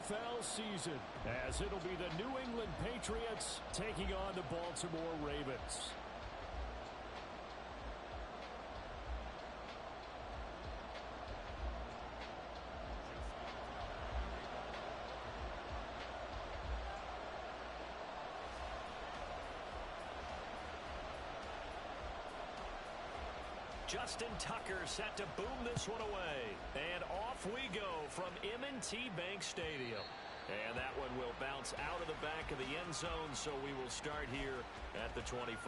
NFL season, as it'll be the New England Patriots taking on the Baltimore Ravens. Justin Tucker set to boom this one away. And off we go from M&T Bank Stadium. And that one will bounce out of the back of the end zone, so we will start here at the 25.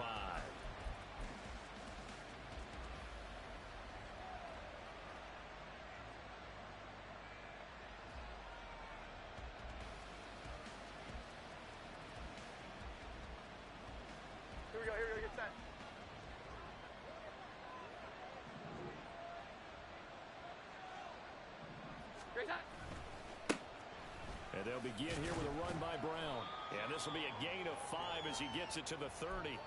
Here we go, get set. And they'll begin here with a run by Brown. And this will be a gain of 5 as he gets it to the 30.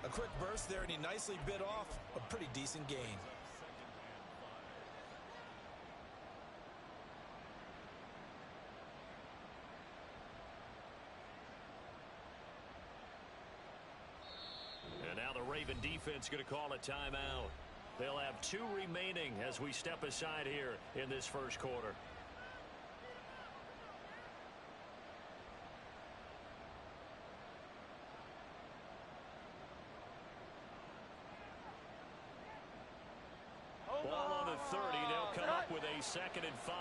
A quick burst there, and he nicely bit off a pretty decent gain. And now the Raven defense going to call a timeout. They'll have 2 remaining as we step aside here in this first quarter. Ball on the 30. They'll come up with a 2nd and 5.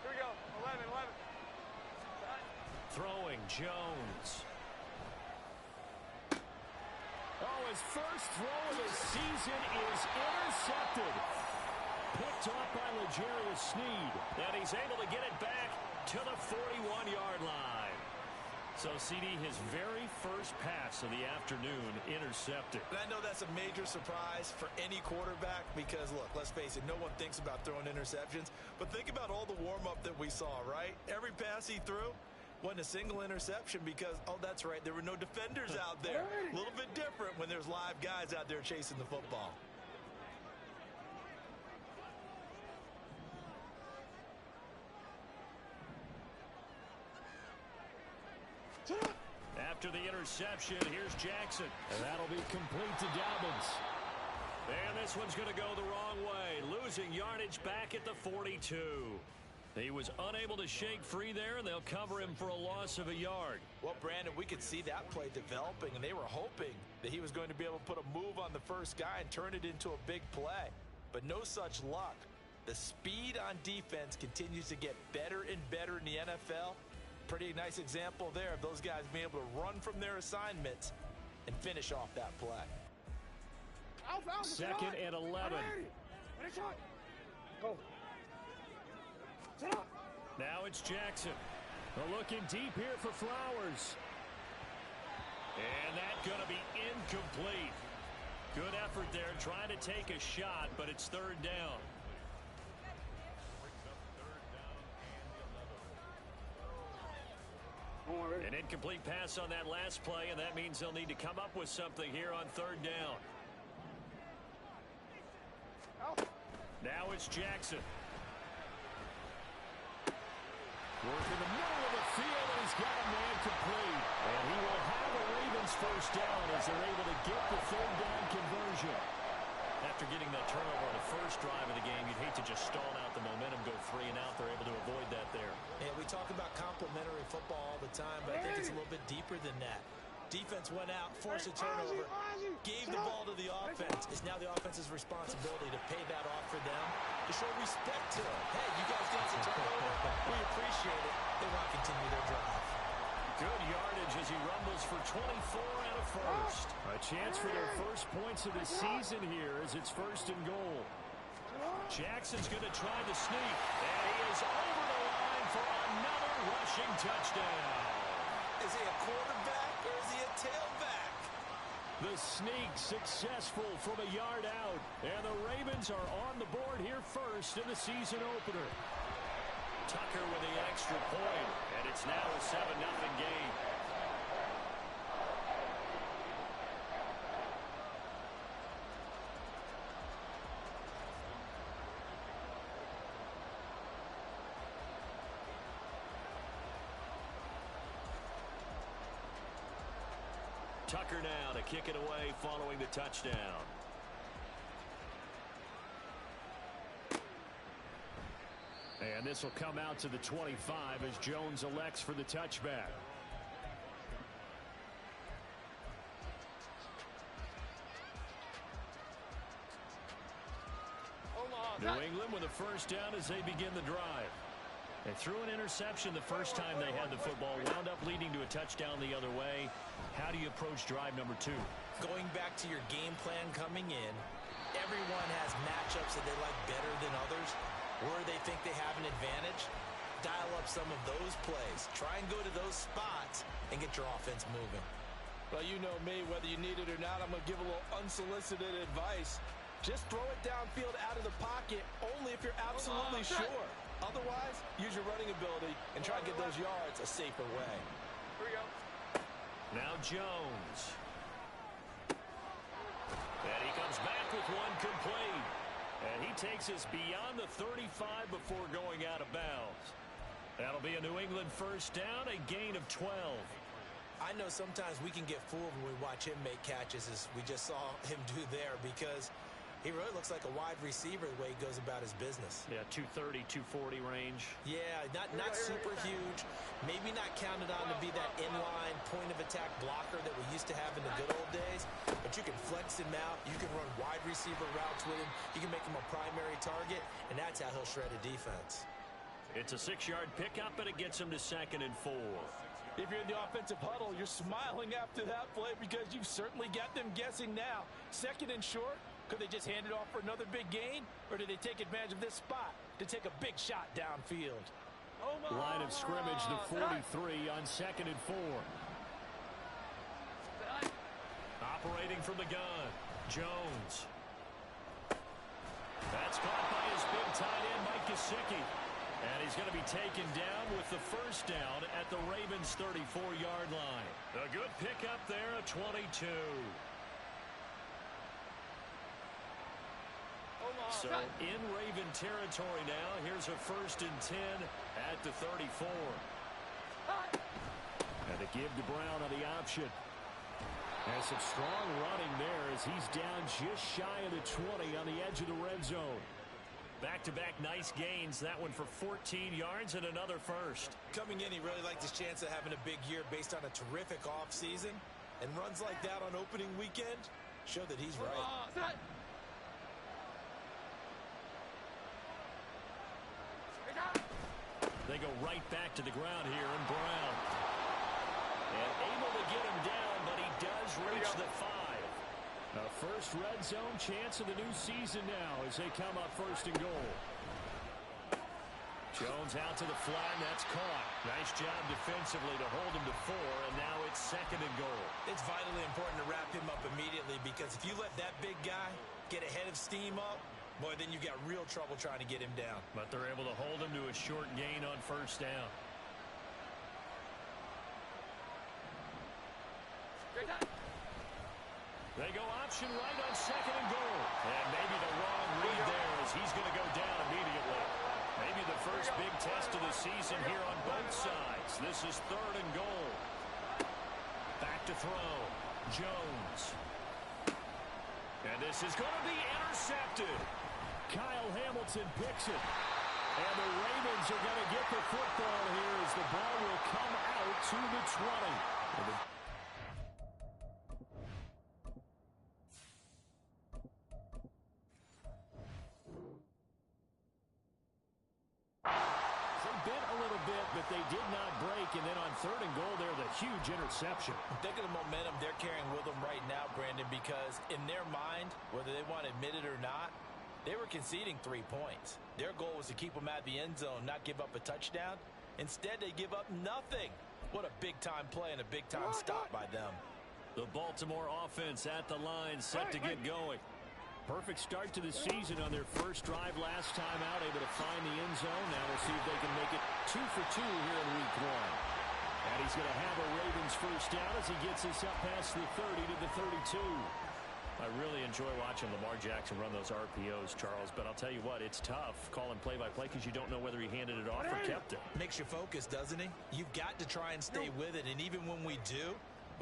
Here we go. 11. Throwing Jones. Oh, his first throw of the season is intercepted. Picked off by L'Jarius Sneed. And he's able to get it back to the 41-yard line. So, CD, his very first pass of the afternoon intercepted. And I know that's a major surprise for any quarterback because, look, let's face it, no one thinks about throwing interceptions. But think about all the warm-up that we saw, right? Every pass he threw wasn't a single interception because, oh, that's right, there were no defenders out there. A little bit different when there's live guys out there chasing the football. After the interception, here's Jackson. And that'll be complete to Dobbins. And this one's going to go the wrong way, losing yardage back at the 42. He was unable to shake free there, and they'll cover him for a loss of a yard. Well, Brandon, we could see that play developing, and they were hoping that he was going to be able to put a move on the first guy and turn it into a big play. But no such luck. The speed on defense continues to get better and better in the NFL. Pretty nice example there of those guys being able to run from their assignments and finish off that play. 2nd and 11. Go. Now it's Jackson. They're looking deep here for Flowers. And that's going to be incomplete. Good effort there trying to take a shot, but it's 3rd down. An incomplete pass on that last play, and that means they'll need to come up with something here on 3rd down. Now it's Jackson. Working the middle of the field, and he's got a man complete. And he will have the Ravens first down as they're able to get the 3rd down conversion. After getting that turnover on the first drive of the game, you'd hate to just stall out the momentum, go 3 and out. They're able to avoid that there. Yeah, we talk about complementary football all the time, but I think it's a little bit deeper than that. Defense went out, forced a turnover, gave the ball to the offense. It's now the offense's responsibility to pay that off for them, to show respect to them. Hey, you guys got some turnover. We appreciate it. They want to continue their drive. Good yardage as he rumbles for 24 and a first. A chance for their first points of the season here as it's 1st and goal. Jackson's going to try to sneak, and he is over the line for another rushing touchdown. Is he a quarterback or is he a tailback? The sneak successful from a yard out. And the Ravens are on the board here first in the season opener. Tucker with the extra point, and it's now a 7-0 game. Tucker now to kick it away following the touchdown. And this will come out to the 25 as Jones elects for the touchback. New England with a first down as they begin the drive. They threw an interception the first time they had the football, wound up leading to a touchdown the other way. How do you approach drive number 2? Going back to your game plan coming in, everyone has matchups that they like better than others, where they think they have an advantage. Dial up some of those plays. Try and go to those spots and get your offense moving. Well, you know me, whether you need it or not, I'm going to give a little unsolicited advice. Just throw it downfield out of the pocket only if you're absolutely sure. Otherwise, use your running ability and try to get those yards a safer way. Here we go. Now Jones. And he comes back with one complete. And he takes us beyond the 35 before going out of bounds. That'll be a New England first down, a gain of 12. I know sometimes we can get fooled when we watch him make catches, as we just saw him do there, because he really looks like a wide receiver the way he goes about his business. Yeah, 230, 240 range. Yeah, not super huge. Maybe not counted on to be that inline point-of-attack blocker that we used to have in the good old days. But you can flex him out. You can run wide receiver routes with him. You can make him a primary target, and that's how he'll shred a defense. It's a 6-yard pickup, and it gets him to 2nd and 4. If you're in the offensive huddle, you're smiling after that play because you've certainly got them guessing now. 2nd and short. Could they just hand it off for another big gain? Or did they take advantage of this spot to take a big shot downfield? Line of scrimmage, the 43 on 2nd and 4. Operating from the gun, Jones. That's caught by his big tight end, Mike Gesicki. And he's going to be taken down with the first down at the Ravens' 34-yard line. A good pickup there, a 22. So in Raven territory now. Here's a 1st and 10 at the 34. And to give to Brown on the option. And some strong running there as he's down just shy of the 20 on the edge of the red zone. Back-to-back nice gains. That one for 14 yards and another first. Coming in, he really liked his chance of having a big year based on a terrific offseason. And runs like that on opening weekend show that he's right. They go right back to the ground here, and Brown. And able to get him down, but he does reach the 5. A first red zone chance of the new season now as they come up 1st and goal. Jones out to the flat, and that's caught. Nice job defensively to hold him to 4, and now it's 2nd and goal. It's vitally important to wrap him up immediately, because if you let that big guy get ahead of steam up, boy, then you've got real trouble trying to get him down. But they're able to hold him to a short gain on first down. They go option right on 2nd and goal. And maybe the wrong read there as he's going to go down immediately. Maybe the first big test of the season here on both sides. This is 3rd and goal. Back to throw. Jones. And this is going to be intercepted. Kyle Hamilton picks it. And the Ravens are going to get the football here as the ball will come out to the 20. But they did not break, and then on 3rd and goal there, the huge interception. Think of the momentum they're carrying with them right now, Brandon, because in their mind, whether they want to admit it or not, they were conceding 3 points. Their goal was to keep them at the end zone, not give up a touchdown. Instead, they give up nothing. What a big-time play and a big-time stop by them. The Baltimore offense at the line, set to get going. Perfect start to the season on their first drive last time out, able to find the end zone. Now we'll see if they can make it 2 for 2 here in week 1. And he's going to have a Ravens first down as he gets us up past the 30 to the 32. I really enjoy watching Lamar Jackson run those RPOs, Charles, but I'll tell you what, it's tough calling play-by-play because you don't know whether he handed it off or kept it. Makes you focus, doesn't he? You've got to try and stay with it, and even when we do,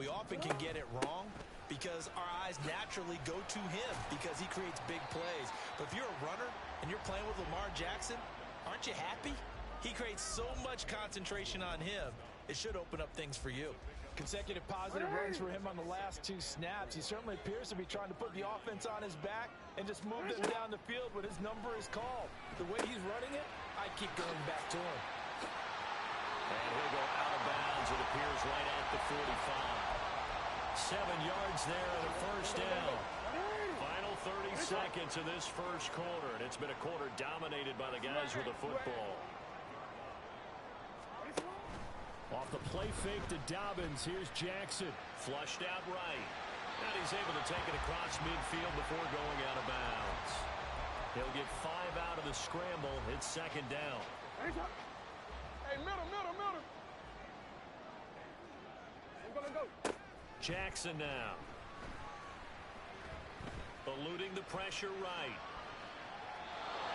We often can get it wrong because our eyes naturally go to him because he creates big plays. But if you're a runner and you're playing with Lamar Jackson, aren't you happy? He creates so much concentration on him. It should open up things for you. Consecutive positive runs for him on the last 2 snaps. He certainly appears to be trying to put the offense on his back and just move them down the field when his number is called. The way he's running it, I keep going back to him. And he'll go out of bounds, it appears, right at the 45. 7 yards there and a first down. Final 30 seconds of this first quarter, and it's been a quarter dominated by the guys with the football. Off the play fake to Dobbins. Here's Jackson. Flushed out right. And he's able to take it across midfield before going out of bounds. He'll get 5 out of the scramble. It's second down. Hey, middle. I'm gonna go. Jackson now. Eluding the pressure right.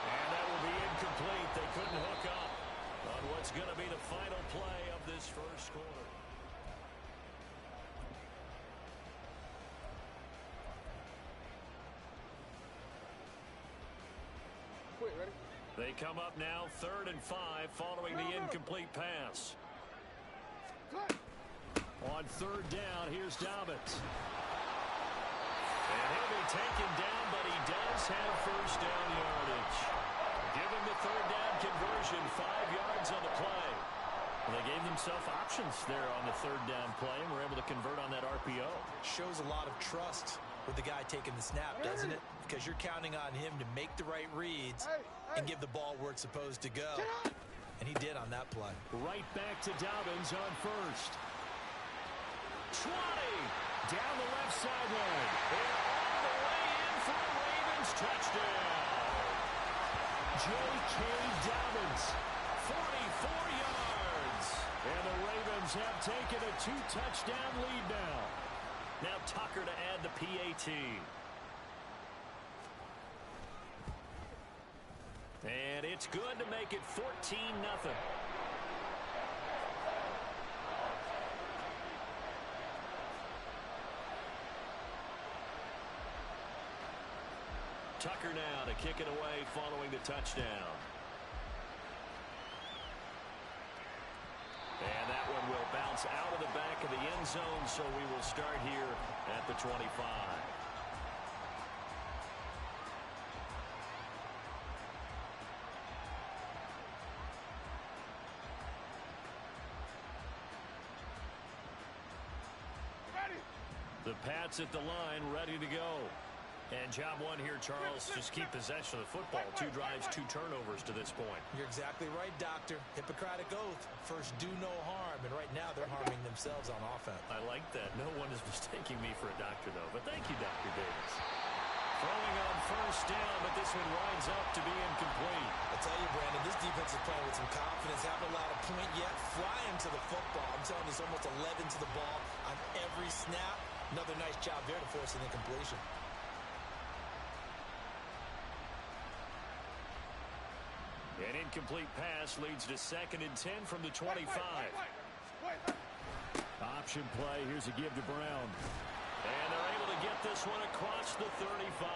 And that will be incomplete. They couldn't hook up on what's going to be the final play of this first quarter. Quick, ready? They come up now 3rd and 5 following the incomplete pass. On 3rd down, here's Dobbins. And he'll be taken down, but he does have first down yardage. Given the 3rd down conversion, 5 yards on the play. They gave themselves options there on the 3rd down play and were able to convert on that RPO. Shows a lot of trust with the guy taking the snap, doesn't it? Because you're counting on him to make the right reads and give the ball where it's supposed to go. And he did on that play. Right back to Dobbins on 1st. 20. Down the left sideline. And all the way in for a Ravens touchdown. J.K. Dobbins. 44 yards. And the Ravens have taken a 2-touchdown lead now. Now Tucker to add the PAT. And it's good to make it 14-0. Tucker now to kick it away following the touchdown. And that one will bounce out of the back of the end zone, so we will start here at the 25. The Pats at the line, ready to go. And job one here, Charles, just keep possession of the football. 2 drives, 2 turnovers to this point. You're exactly right, Doctor. Hippocratic oath. First, do no harm. And right now, they're harming themselves on offense. I like that. No one is mistaking me for a doctor, though. But thank you, Dr. Davis. Throwing on first down, but this one winds up to be incomplete. I tell you, Brandon, this defense is playing with some confidence. Haven't allowed a point yet. Flying to the football. I'm telling you, it's almost 11 to the ball on every snap. Another nice job there to force an incompletion. An incomplete pass leads to 2nd and 10 from the 25. Option play. Here's a give to Brown. And they're able to get this one across the 35.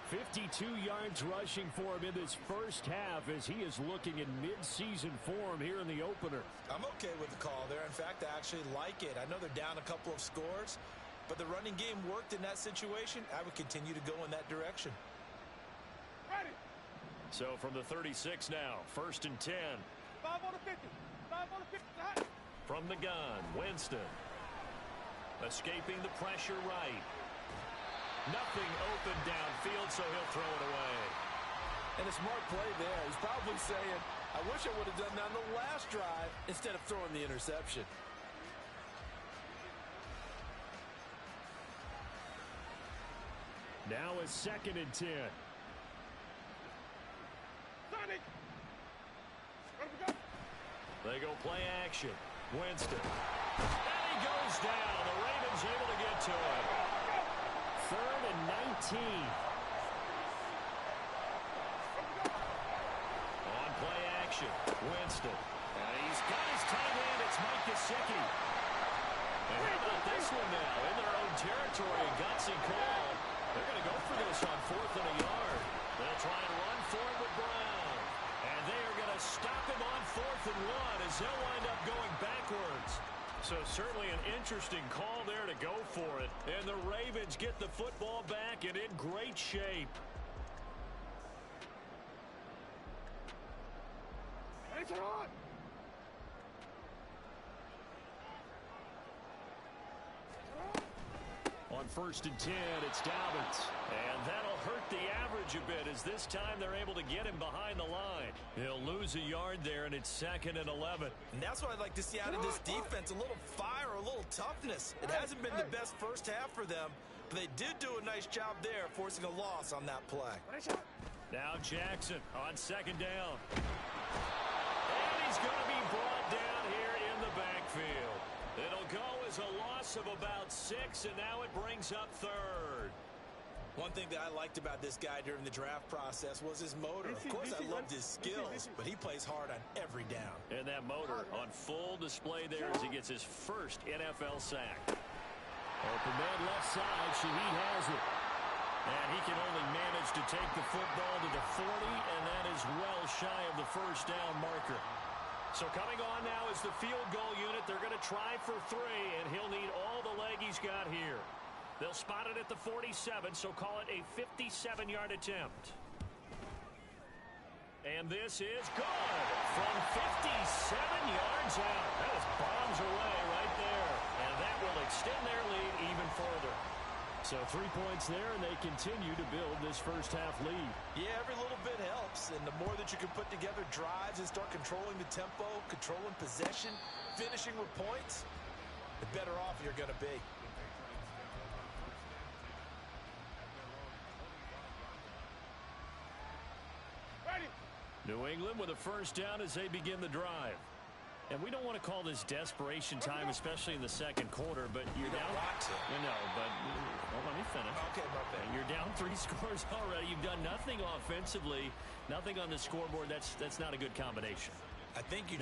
52 yards rushing for him in this first half as he is looking in mid-season form here in the opener. I'm okay with the call there. In fact, I actually like it. I know they're down a couple of scores, but the running game worked in that situation. I would continue to go in that direction. So from the 36 now, 1st and 10. 5 on the 50. 5 on the 50. From the gun, Winston. Escaping the pressure right. Nothing open downfield, so he'll throw it away. And a smart play there. He's probably saying, I wish I would have done that on the last drive instead of throwing the interception. Now a 2nd and 10. They go play action. Winston. And he goes down. The Ravens able to get to him. 3rd and 19. On play action. Winston. And he's got his tight end. It's Mike Gesicki. And how about this one now? In their own territory, a gutsy call. They're going to go for this on 4th and a yard. They'll try and run for it with Brown. And they are going to stop him on 4th and 1 as they'll wind up going backwards. So certainly an interesting call there to go for it. And the Ravens get the football back and in great shape. On 1st and 10, it's Dobbins. And that'll hurt the average a bit as this time they're able to get him behind the line. He'll lose a yard there, and it's 2nd and 11. And that's what I'd like to see out of this defense, a little fire, a little toughness. It hasn't been the best first half for them, but they did do a nice job there, forcing a loss on that play. Now Jackson on 2nd down. And he's going to be brought down here in the backfield. It'll go as a loss of about 6, and now it brings up 3rd. One thing that I liked about this guy during the draft process was his motor. Of course, I loved his skills, but he plays hard on every down. And that motor on full display there as he gets his first NFL sack. Open man left side, Shaheed has it. And he can only manage to take the football to the 40, and that is well shy of the first down marker. So coming on now is the field goal unit. They're going to try for 3, and he'll need all the leg he's got here. They'll spot it at the 47, so call it a 57-yard attempt. And this is good from 57 yards out. That is bombs away right there. And that will extend their lead even further. So 3 points there, and they continue to build this first half lead. Yeah, every little bit helps, and the more that you can put together drives and start controlling the tempo, controlling possession, finishing with points, the better off you're going to be. New England with a first down as they begin the drive. And we don't want to call this desperation time, especially in the second quarter, but you're down. Well, let me finish. Okay, my bad. You're down 3 scores already. You've done nothing offensively, nothing on the scoreboard. That's not a good combination. I think you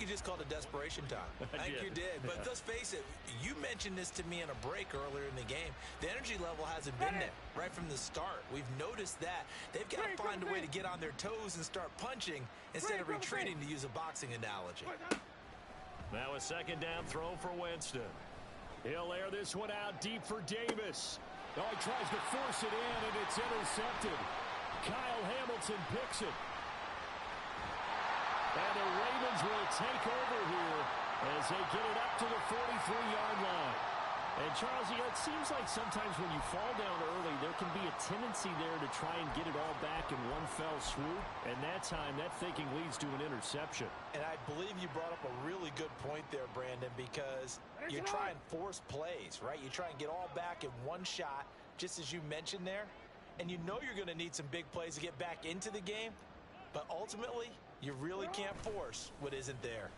just called it desperation time. I think you did. But let's face it, you mentioned this to me in a break earlier in the game. The energy level hasn't been there right from the start. We've noticed that. They've got to find a way to get on their toes and start punching instead of retreating, to use a boxing analogy. Now a 2nd down throw for Winston. He'll air this one out deep for Davis. Oh, he tries to force it in, and it's intercepted. Kyle Hamilton picks it. And the Ravens will take over here as they get it up to the 43-yard line. And, Charles, it seems like sometimes when you fall down early, there can be a tendency there to try and get it all back in one fell swoop. And that time, that thinking leads to an interception. And I believe you brought up a really good point there, Brandon, because you try and force plays, right? You try and get all back in one shot, just as you mentioned there. And you know you're going to need some big plays to get back into the game. But ultimately, you really can't force what isn't there.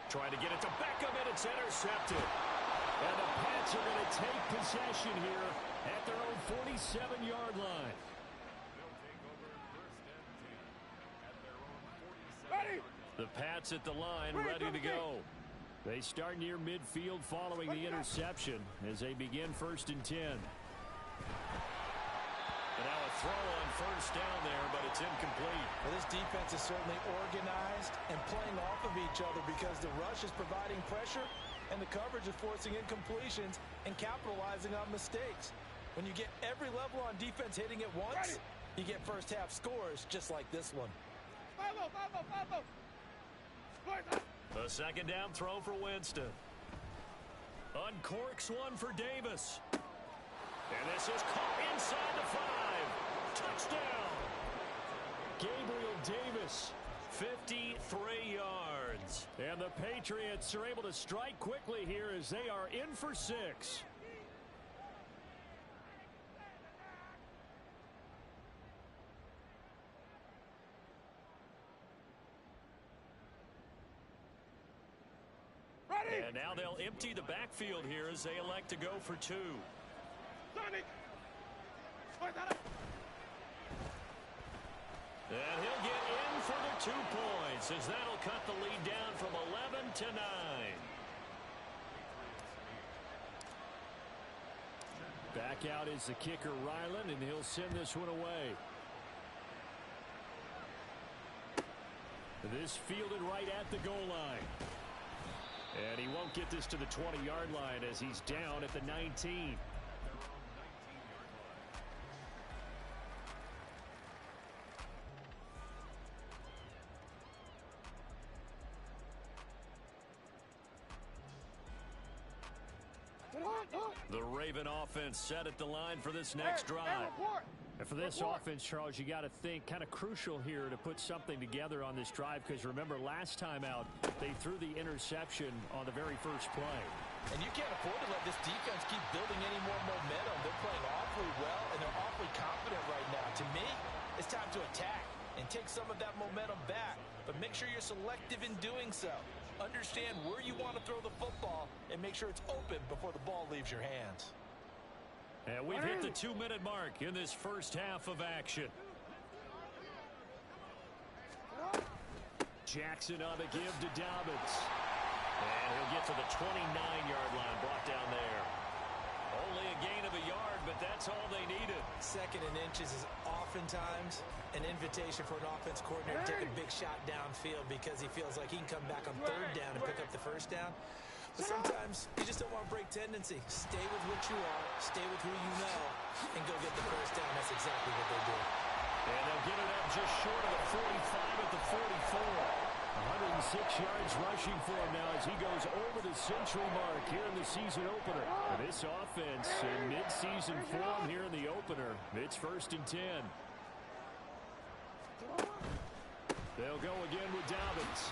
Trying to get it to Beckham, and it's intercepted. And the Pats are going to take possession here at their own 47-yard line. The Pats at the line, ready to go. They start near midfield following the interception as they begin 1st and 10. And now a throw on first down there, but it's incomplete. Well, this defense is certainly organized and playing off of each other because the rush is providing pressure and the coverage is forcing incompletions and capitalizing on mistakes. When you get every level on defense hitting at once, you get first half scores just like this one. A 2nd down throw for Winston. Uncorks one for Davis. And this is caught inside the 5. Touchdown. Gabriel Davis, 53 yards. And the Patriots are able to strike quickly here as they are in for 6. And now they'll empty the backfield here as they elect to go for 2. And he'll get in for the 2 points. points as that'll cut the lead down from 11 to 9. Back out is the kicker, Ryland, and he'll send this one away. This fielded right at the goal line. And he won't get this to the 20-yard line as he's down at the 19. The Raven offense set at the line for this next drive. And for this offense, Charles, you got to think kind of crucial here to put something together on this drive, because remember last time out they threw the interception on the very first play. And you can't afford to let this defense keep building any more momentum. They're playing awfully well, and they're awfully confident right now. To me, it's time to attack and take some of that momentum back. But make sure you're selective in doing so. Understand where you want to throw the football and make sure it's open before the ball leaves your hands. And we've hit the 2-minute mark in this first half of action. Jackson on the give to Dobbins. And he'll get to the 29-yard line, brought down there. Only a gain of a yard, but that's all they needed. Second and inches is oftentimes an invitation for an offense coordinator to take a big shot downfield because he feels like he can come back on third down and pick up the first down. But sometimes you just don't want to break tendency. Stay with what you are, stay with who you know, and go get the first down. That's exactly what they do. And they'll get it up just short of the 45 at the 44. 106 yards rushing for him now as he goes over the century mark here in the season opener. And this offense in mid-season form here in the opener. It's 1st and 10. They'll go again with Dobbins.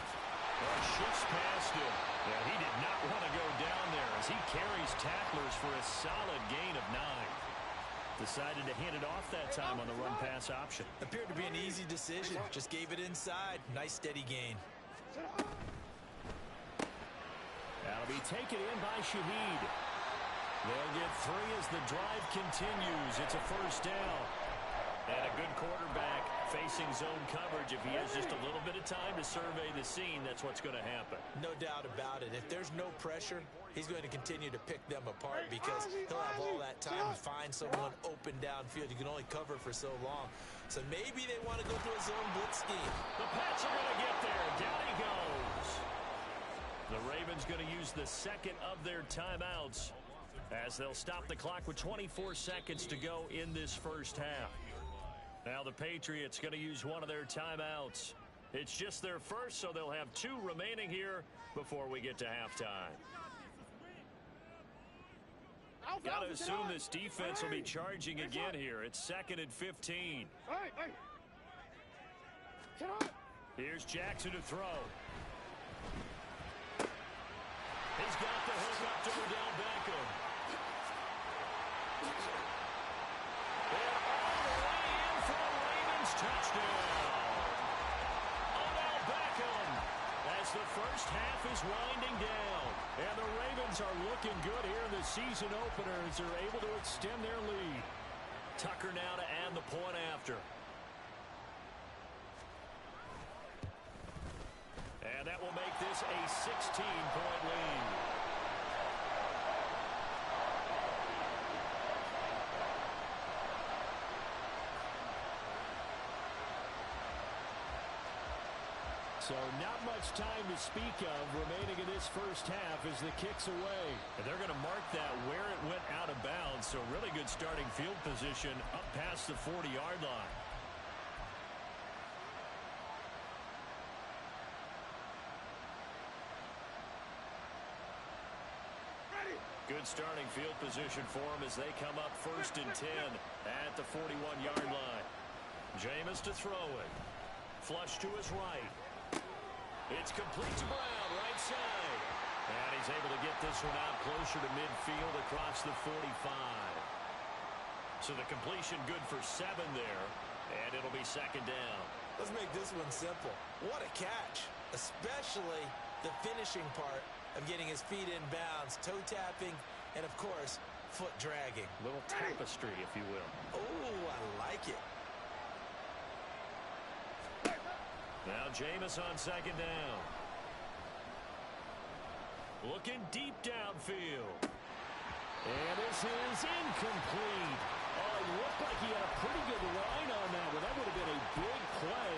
And shifts past him. And he did not want to go down there as he carries tacklers for a solid gain of 9. Decided to hand it off that time on the run-pass option. Appeared to be an easy decision. Just gave it inside. Nice steady gain. That'll be taken in by Shaheed. They'll get 3 as the drive continues. It's a first down. And a good quarterback facing zone coverage. If he has just a little bit of time to survey the scene, that's what's going to happen. No doubt about it. If there's no pressure, he's going to continue to pick them apart because he'll have all that time to find someone open downfield. You can only cover for so long. So maybe they want to go to a zone blitz scheme. The Pats are going to get there. Down he goes. The Ravens going to use the second of their timeouts as they'll stop the clock with 24 seconds to go in this first half. Now the Patriots going to use one of their timeouts. It's just their first, so they'll have 2 remaining here before we get to halftime. Got to assume this defense will be charging again here. It's 2nd and 15. Here's Jackson to throw. He's got the hook up to Odell Beckham. And all the way in for a Ravens touchdown. Odell Beckham as the first half is winding down. And the Ravens are looking good here in the season opener as they're able to extend their lead. Tucker now to add the point after. And that will make this a 16-point lead. So not much time to speak of remaining in this first half as the kick's away. And they're going to mark that where it went out of bounds. So really good starting field position up past the 40-yard line. Good starting field position for them as they come up 1st and 10 at the 41-yard line. Jameis to throw it. Flush to his right. It's complete to Brown, right side. And he's able to get this one out closer to midfield across the 45. So the completion good for 7 there, and it'll be 2nd down. Let's make this one simple. What a catch, especially the finishing part of getting his feet in bounds, toe tapping, and of course, foot dragging. Little tapestry, if you will. Oh, I like it. Now Jameis on second down. Looking deep downfield. And this is incomplete. Oh, it looked like he had a pretty good line on that one. That would have been a big play,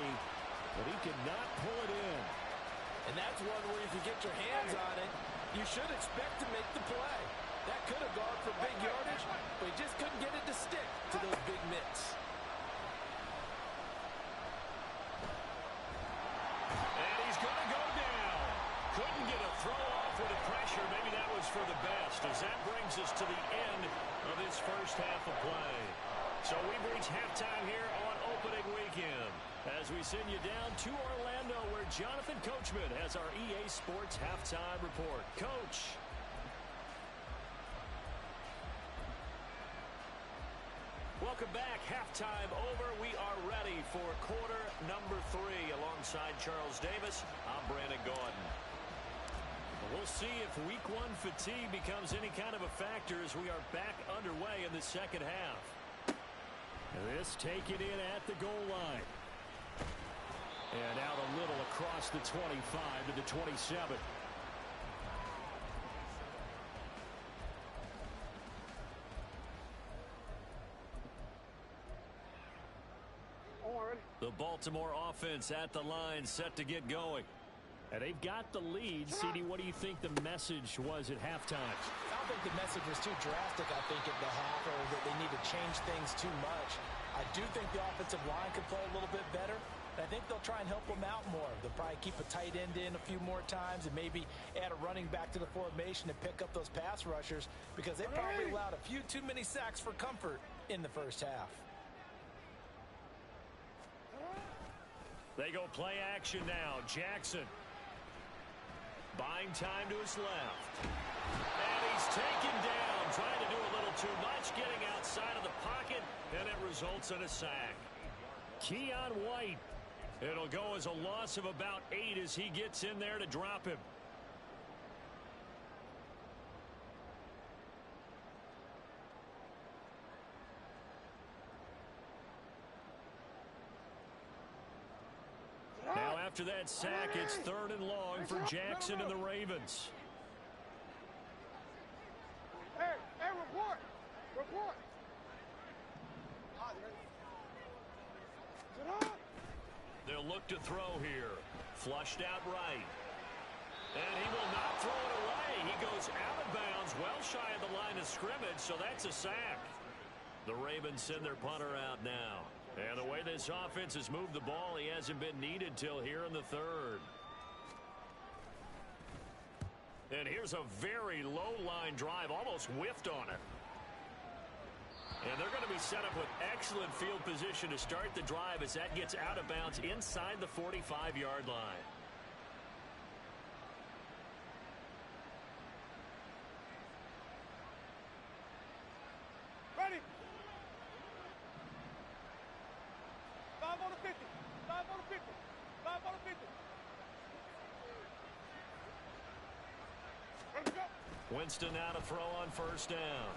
but he could not pull it in. And that's one where if you get your hands on it, you should expect to make the play. That could have gone for big yardage, but he just couldn't get it to stick to those big mitts. And he's going to go down. Couldn't get a throw off with the pressure. Maybe that was for the best, as that brings us to the end of this first half of play. So we've reached halftime here on opening weekend, as we send you down to Orlando, where Jonathan Coachman has our EA Sports halftime report. Coach. Welcome back. Halftime over. We are ready for quarter number 3. Alongside Charles Davis, I'm Brandon Gaudin. We'll see if week 1 fatigue becomes any kind of a factor as we are back underway in the second half. This taken in at the goal line. And out a little across the 25 to the 27. The Baltimore offense at the line, set to get going. And they've got the lead. CD, what do you think the message was at halftime? I don't think the message was too drastic, I think, at the half, or that they need to change things too much. I do think the offensive line could play a little bit better. I think they'll try and help them out more. They'll probably keep a tight end in a few more times and maybe add a running back to the formation to pick up those pass rushers, because they probably allowed a few too many sacks for comfort in the first half. They go play action now. Jackson. Buying time to his left. And he's taken down, trying to do a little too much, getting outside of the pocket, and it results in a sack. Keon White. It'll go as a loss of about 8 as he gets in there to drop him. Now after that sack, it's 3rd and long for Jackson and the Ravens. Hey, report. Report. They'll look to throw here. Flushed out right. And he will not throw it away. He goes out of bounds, well shy of the line of scrimmage, so that's a sack. The Ravens send their punter out now. And the way this offense has moved the ball, he hasn't been needed till here in the 3rd. And here's a very low-line drive, almost whiffed on it. And they're going to be set up with excellent field position to start the drive as that gets out of bounds inside the 45-yard line. Ready. 5 on the 50. 5 on the 50. 5 on the 50. Ready to go. Winston now to throw on first down.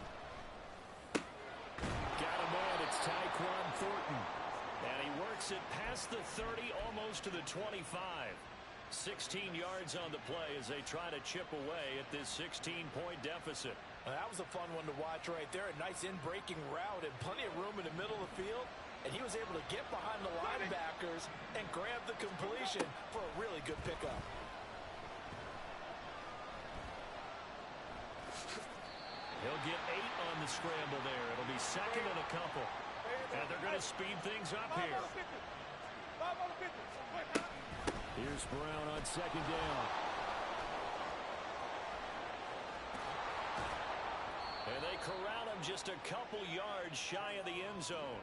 Got him on. It's Tyquan Thornton. And he works it past the 30, almost to the 25. 16 yards on the play as they try to chip away at this 16-point deficit. That was a fun one to watch right there. A nice in-breaking route and plenty of room in the middle of the field. And he was able to get behind the linebackers and grab the completion for a really good pickup. He'll get 8 on the scramble there. It'll be 2nd and a couple. And they're going to speed things up here. 5 on the 50. Here's Brown on 2nd down. And they corral him just a couple yards shy of the end zone.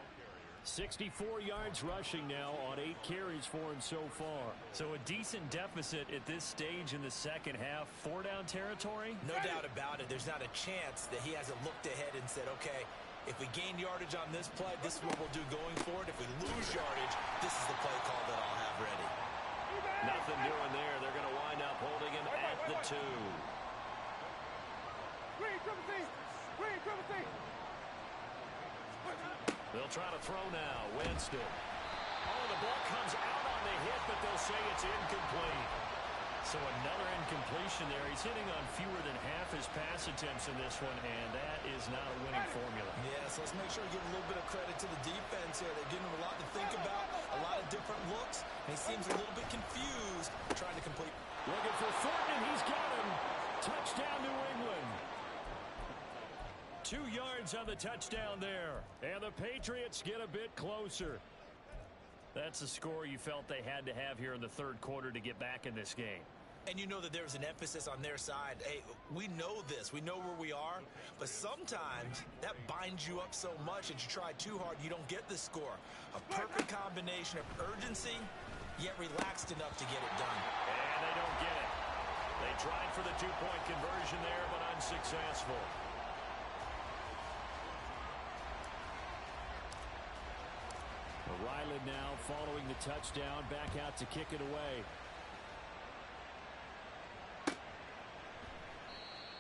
64 yards rushing now on 8 carries for him so far. So a decent deficit at this stage in the second half. 4-down territory? No doubt about it. There's not a chance that he hasn't looked ahead and said, okay, if we gain yardage on this play, this is what we'll do going forward. If we lose yardage, this is the play call that I'll have ready. Nothing doing there. They're going to wind up holding him at the 2. Green, triple T. Green, triple T. They'll try to throw now. Winston. Oh, the ball comes out on the hit, but they'll It's incomplete. So another incompletion there. He's hitting on fewer than half his pass attempts in this one, and that is not a winning formula. Yes, let's make sure we give a little bit of credit to the defense here. They're giving him a lot to think about, a lot of different looks, and he seems a little bit confused trying to complete. Looking for Thornton, and he's got him. Touchdown, New England. 2 yards on the touchdown there. And the Patriots get a bit closer. That's the score you felt they had to have here in the third quarter to get back in this game. And you know that there's an emphasis on their side. Hey, we know this. We know where we are. But sometimes that binds you up so much that you try too hard, you don't get the score. A perfect combination of urgency, yet relaxed enough to get it done. And they don't get it. They tried for the two-point conversion there, but unsuccessful. Ryland now following the touchdown, back out to kick it away.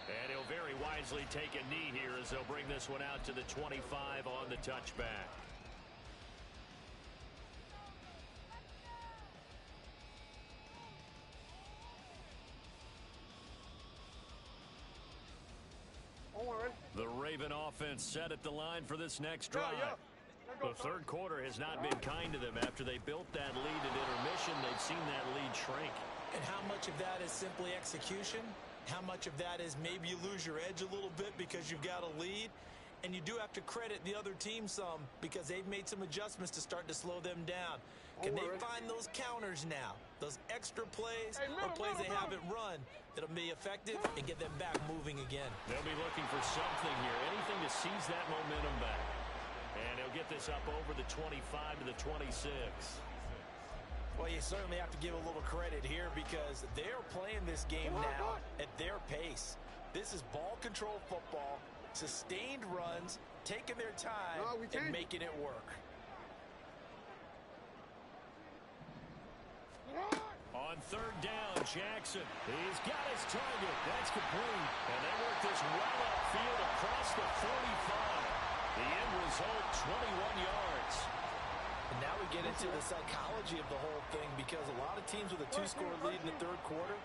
And he'll very wisely take a knee here as they'll bring this one out to the 25 on the touchback. The Raven offense set at the line for this next drive. The third quarter has not been kind to them. After they built that lead at intermission, they've seen that lead shrink. And how much of that is simply execution? How much of that is maybe you lose your edge a little bit because you've got a lead? And you do have to credit the other team some because they've made some adjustments to start to slow them down. Can they find those counters now? Those extra plays or plays they haven't run that'll be effective and get them back moving again? They'll be looking for something here, anything to seize that momentum back. And he'll get this up over the 25 to the 26. Well, you certainly have to give a little credit here because they're playing this game now at their pace. This is ball control football, sustained runs, taking their time and making it work. On third down, Jackson. He's got his target. That's complete. And they work this well upfield across the 45. The end result, 21 yards. And now we get into the psychology of the whole thing because a lot of teams with a two-score lead in the third quarter,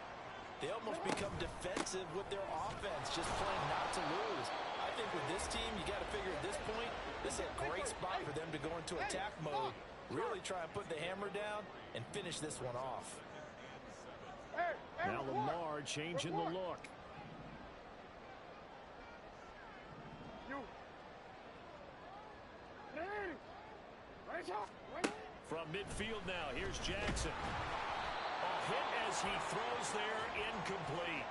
they almost become defensive with their offense, just playing not to lose. I think with this team, you got to figure at this point, this is a great spot for them to go into attack mode, really try and put the hammer down and finish this one off. Now Lamar changing the look. From midfield now, here's Jackson. A hit as he throws there, incomplete.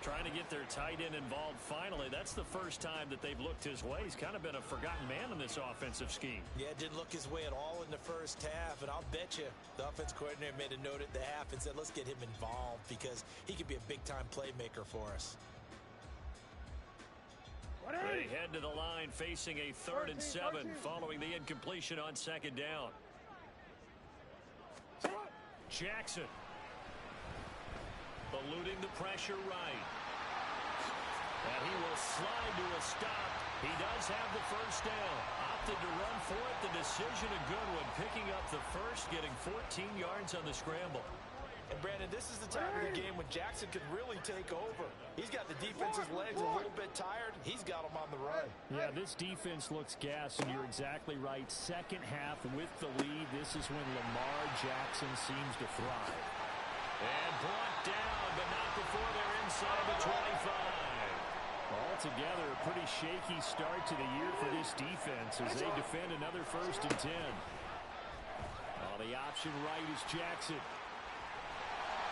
Trying to get their tight end involved finally. That's the first time that they've looked his way. He's kind of been a forgotten man in this offensive scheme. Yeah, it didn't look his way at all in the first half, and I'll bet you the offense coordinator made a note at the half and said, let's get him involved because he could be a big-time playmaker for us. They head to the line facing a 3rd and 7 following the incompletion on second down. Jackson. Eluding the pressure right. And he will slide to a stop. He does have the first down. Opted to run for it. The decision a good one. Picking up the first, getting 14 yards on the scramble. And Brandon, this is the time of the game when Jackson can really take over. He's got the defense's legs a little bit tired. He's got them on the run. Yeah, this defense looks gassed, and you're exactly right. Second half with the lead, this is when Lamar Jackson seems to thrive. And brought down, but not before they're inside the 25. Altogether, a pretty shaky start to the year for this defense as they defend another 1st and 10. The option right is Jackson.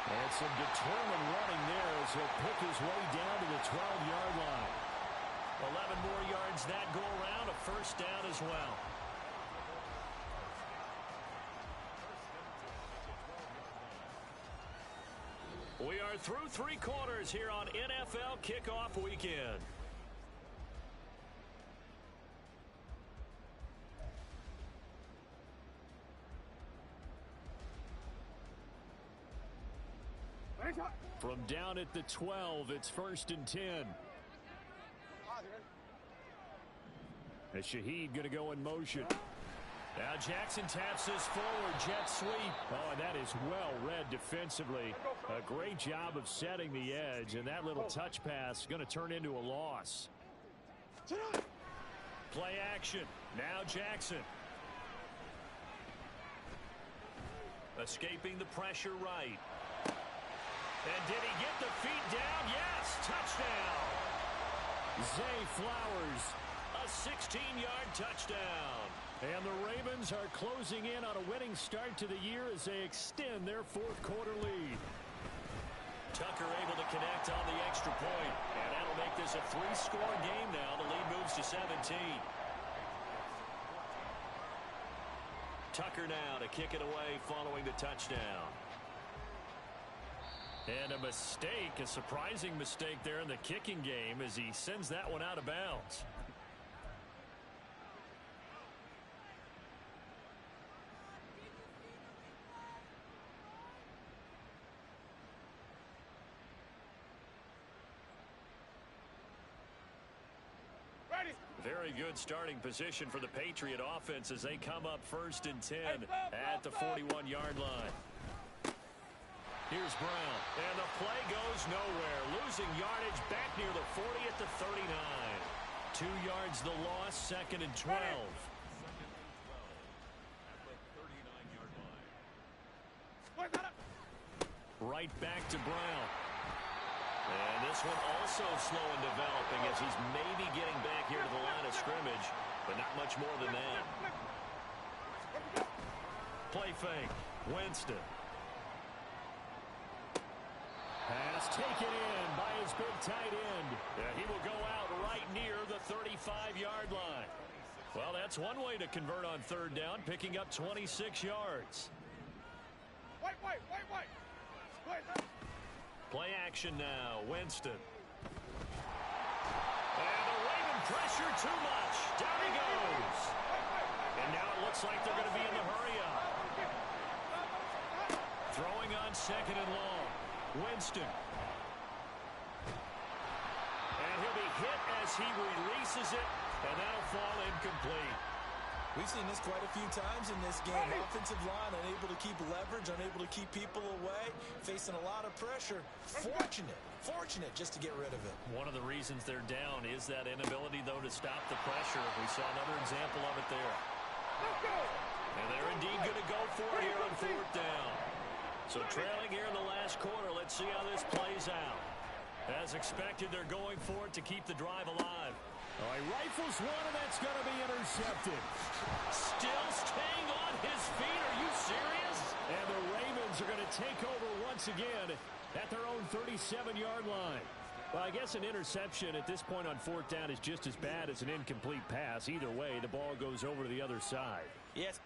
And some determined running there as he'll pick his way down to the 12-yard line. 11 more yards that go around, a first down as well. We are through 3 quarters here on NFL Kickoff Weekend. From down at the 12, it's 1st and 10. As Shaheed going to go in motion. Now Jackson taps this forward, jet sweep. Oh, and that is well read defensively. A great job of setting the edge, and that little touch pass is going to turn into a loss. Play action. Now Jackson. Escaping the pressure right. And did he get the feet down? Yes, touchdown. Zay Flowers. A 16-yard touchdown. And the Ravens are closing in on a winning start to the year as they extend their fourth quarter lead. Tucker able to connect on the extra point. And that'll make this a 3-score game now. The lead moves to 17. Tucker now to kick it away following the touchdown. And a mistake, a surprising mistake there in the kicking game as he sends that one out of bounds. Very good starting position for the Patriot offense as they come up 1st and 10 at the 41-yard line. Here's Brown, and the play goes nowhere. Losing yardage back near the 40 at the 39. 2 yards the loss, 2nd and 12. Right back to Brown. And this one also slow in developing as he's maybe getting back here to the line of scrimmage, but not much more than that. Play fake. Winston. Pass taken in by his big tight end. He will go out right near the 35-yard line. Well, that's one way to convert on 3rd down, picking up 26 yards. Wait. Play action now. Winston. And the Raven pressure too much. Down he goes. And now it looks like they're going to be in the hurry up. Throwing on 2nd and long. Winston. And he'll be hit as he releases it, and that'll fall incomplete. We've seen this quite a few times in this game. Offensive line unable to keep leverage, unable to keep people away, facing a lot of pressure. Fortunate just to get rid of it. One of the reasons they're down is that inability, though, to stop the pressure. We saw another example of it there. And they're indeed going to go for it here on 4th down. So trailing here in the last quarter, let's see how this plays out. As expected, they're going for it to keep the drive alive. Oh, he rifles one, and that's going to be intercepted. Still staying on his feet. Are you serious? And the Ravens are going to take over once again at their own 37-yard line. Well, I guess an interception at this point on 4th down is just as bad as an incomplete pass. Either way, the ball goes over to the other side. Yes,